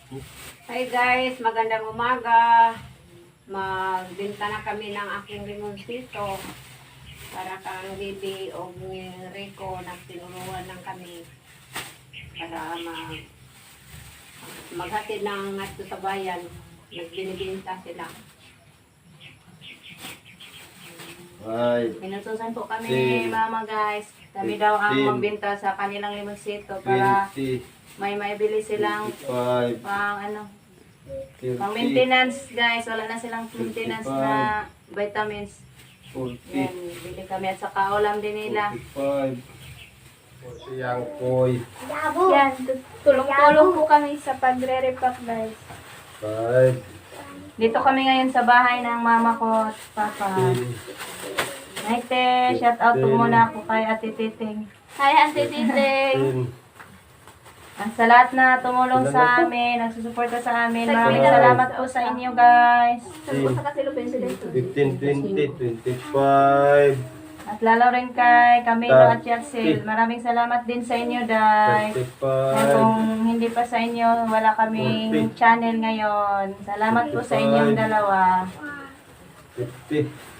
Hi guys, magandang umaga. Magbenta na kami ng aking limoncito. Para kang Bibi o Rico nagtinuruan ng kami. Para maghatid ng ato sa bayan. Nagbinibinta sila. Ay, Pinutusan po kami Ten. ni Mama guys. Kami daw ang 15. magbenta sa kanilang limonsito para 20, may maibili silang 25, pang 30, maintenance guys. Wala na silang maintenance na vitamins. 40, Yan, bili kami at saka ulam din nila. 45, 40 yang koy, Yan, tulong-tulong po kami sa pagre-repack guys. 5, Dito kami ngayon sa bahay ng mama ko at papa. 10, Naite, shout out po muna ako kay Ate Titing. Hi, Auntie Titing. 10, At sa lahat na tumulong sa amin, nagsusuporta sa amin, maraming salamat po sa inyo guys. Sa kasilupin sila ito. 15, 20, 25, At lalo rin kay Camilo at Yaxel. Maraming salamat din sa inyo guys. 35, Kaya kung hindi pa sa inyo, wala kaming channel ngayon. Salamat po sa inyong dalawa. 50,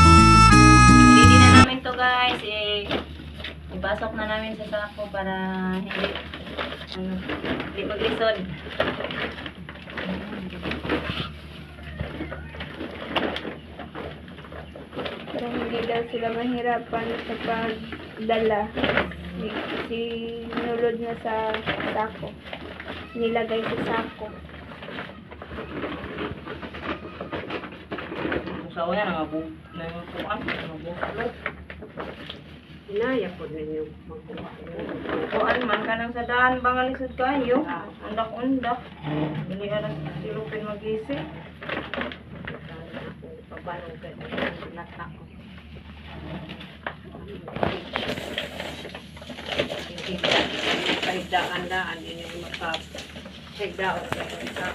Hindi na namin to guys. Ibasok na namin sa sako para hindi maglisod. Para hindi daw sila mahirapan sa pagdala. Sinulod na sa sako. Nilagay sa sako. Sa una nangabukan, nangabukan. Inaya po ninyo magkuha. Kuan man ka lang sa daan, bangalisod kayo. Undak-undak. Hindi ka lang silupin mag-isip. Pabalong ka nata ko. Kahigdaan-daan din yung makahigdaan sa kanta.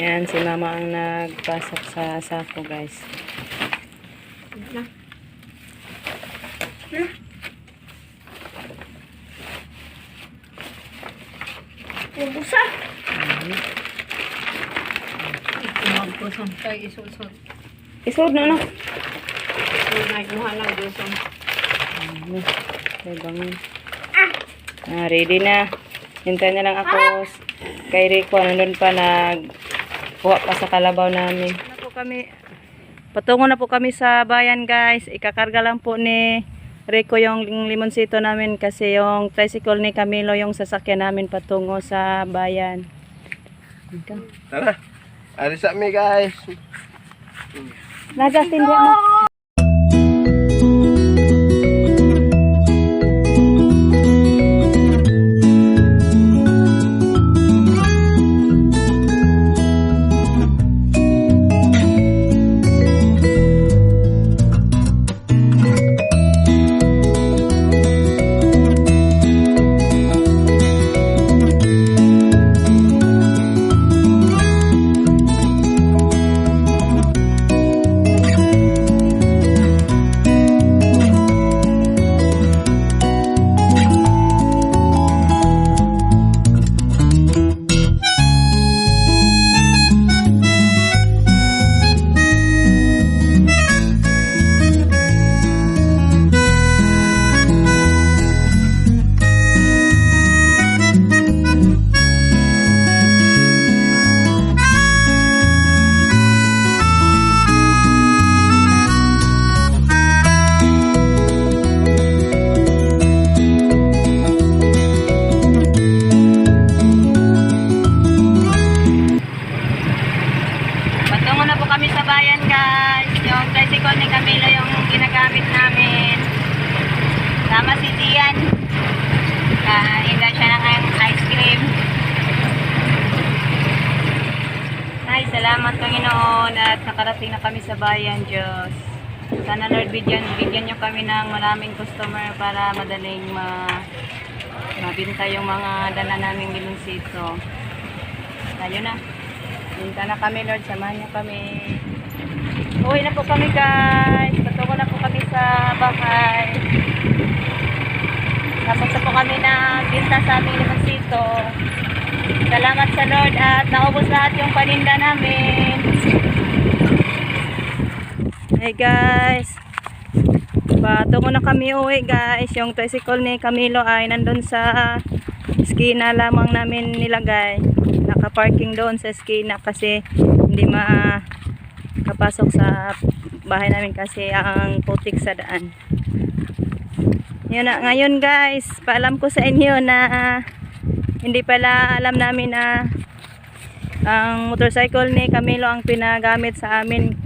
Yan, si mama ang nagpasok sa sako, guys. Ubusa. Magpusan tayo isusod. Isod na, no? So, nagmuha ng gusto. May bangon. Ready na. Hintay na lang ako kay Rico. Nandun pa kuha pa sa kalabaw namin. Patungo na po kami sa bayan, guys. Ikakarga lang po ni Rico yung limonsito namin kasi yung tricycle ni Camilo yung sasakyan namin patungo sa bayan. Tara. Alis sa mi guys. Justin, di mo. Patungo na po kami sa bayan, guys. Yung tricycle ni Camilo yung ginagamit namin. Tama si Tian. Hinda siya ng ice cream. Ay, salamat Panginoon at nakarating na kami sa bayan, Diyos. Sana Lord, bigyan nyo kami ng maraming customer para madaling mabinta yung mga dala naming limonsito. Tayo na. Binta na kami, Lord. Samahan niyo kami. Uwi na po kami, guys. Patungo na po kami sa bahay. Tapos na po kami na binta sa aming limonsito. Salamat sa Lord at naubos lahat yung paninda namin. Hey, guys. Patungo na kami uwi, guys. Yung tricycle ni Camilo ay nandun sa skina lamang namin nilagay. Nakaparking doon sa skina kasi hindi makapasok sa bahay namin kasi ang putik sa daan. Yun na, ngayon guys, paalam ko sa inyo na hindi pala alam namin na ang motorcycle ni Camilo ang pinagamit sa amin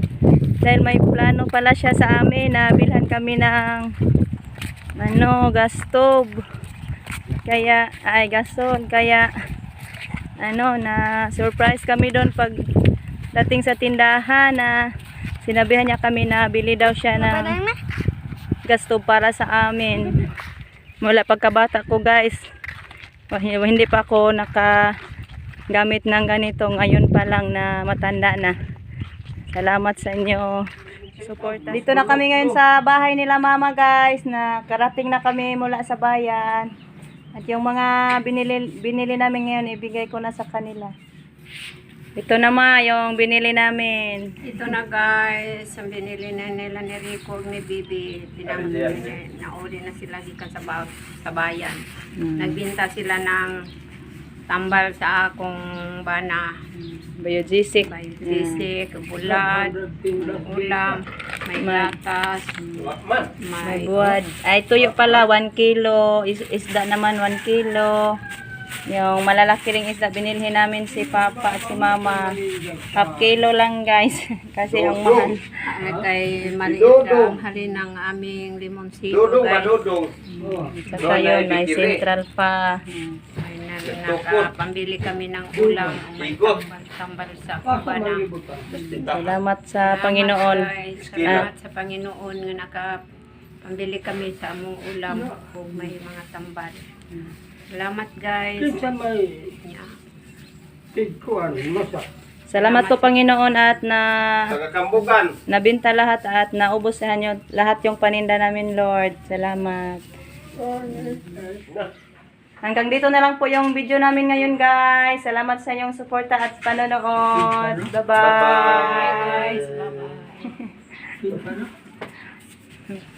dahil may plano pala siya sa amin na bilhan kami ng gas stove. Kaya gason, kaya na surprise kami doon pag dating sa tindahan na sinabihan niya kami na bili daw siya ng gas stove para sa amin. Mula pagkabata ko, guys, hindi pa ako nakagamit ng ganito, ngayon pa lang na matanda na. Salamat sa inyo support. Dito na kami ngayon sa bahay nila mama, guys, na karating na kami mula sa bayan. At yung mga binili namin ngayon, ibigay ko na sa kanila. Ito na yung binili namin. Ito na guys, ang binili na nila ni Rico ni Bibi. Nauli na sila gikan sa bayan. Nagbinta sila ng tambal sa akong bana. Biogesic. Biogesic, bulad, ulam, may gatas, May buwad. Ay, tuyo pala, 1 kilo. Isda naman, 1 kilo. Yung malalaki ring isda, binilhin namin si Papa at si Mama. Half kilo lang, guys. Kasi ang mahal. Kay maliit ang halin ng aming limonsito, guys. Saka yun, may central pa. Nakapambili kami ng ulam, may tambal sa kubana. Salamat sa Panginoon. Salamat sa Panginoon nga nakapambili kami sa among ulam kung may mga tambal. Salamat guys. Salamat po Panginoon at Sa kakambugan. nabinta lahat at naubusan nyo lahat yung paninda namin, Lord. Salamat. Hanggang dito na lang po yung video namin ngayon, guys. Salamat sa inyong suporta at panonood. Bye-bye. Bye-bye. Guys, bye-bye.